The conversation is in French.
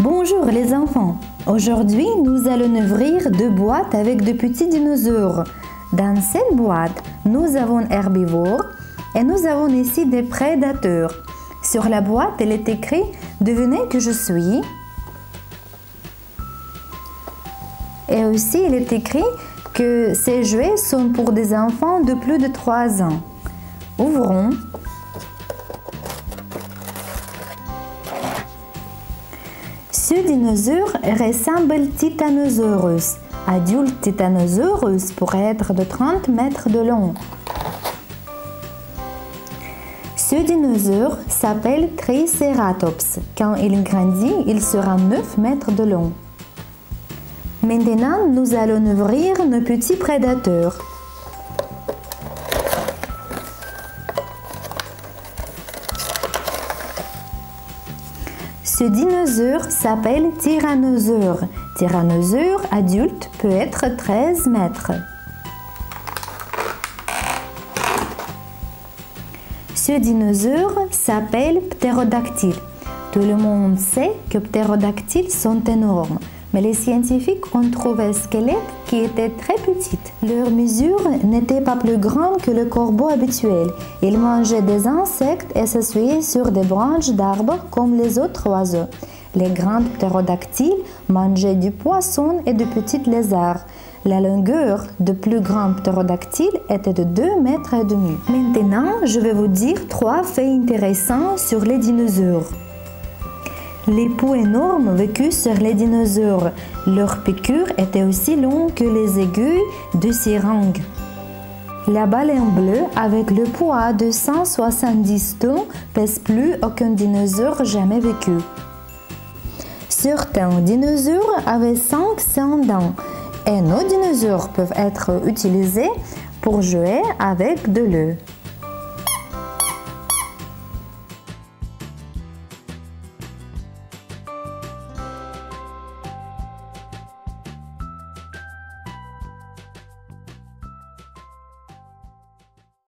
Bonjour les enfants, aujourd'hui nous allons ouvrir deux boîtes avec de petits dinosaures. Dans cette boîte, nous avons herbivores et nous avons ici des prédateurs. Sur la boîte, il est écrit « Devinez que je suis ». Et aussi, il est écrit que ces jouets sont pour des enfants de plus de 3 ans. Ouvrons. Ce dinosaure ressemble Titanosaurus. Adulte Titanosaurus pourrait être de 30 mètres de long. Ce dinosaure s'appelle Triceratops. Quand il grandit, il sera 9 mètres de long. Maintenant, nous allons ouvrir nos petits prédateurs. Ce dinosaure s'appelle Tyrannosaure. Tyrannosaure adulte peut être 13 mètres. Ce dinosaure s'appelle Ptérodactyle. Tout le monde sait que ptérodactyles sont énormes, mais les scientifiques ont trouvé un squelette qui était très petit. Leur mesure n'était pas plus grande que le corbeau habituel. Ils mangeaient des insectes et s'asseyaient sur des branches d'arbres comme les autres oiseaux. Les grands ptérodactyles mangeaient du poisson et de petits lézards. La longueur de plus grands ptérodactyles était de 2,5 mètres. Maintenant, je vais vous dire 3 faits intéressants sur les dinosaures. Les peaux énormes vécues sur les dinosaures. Leur piqûre était aussi longue que les aiguilles de seringue. La baleine bleue, avec le poids de 170 tonnes, pèse plus aucun dinosaure jamais vécu. Certains dinosaures avaient 500 dents et nos dinosaures peuvent être utilisés pour jouer avec de l'eau.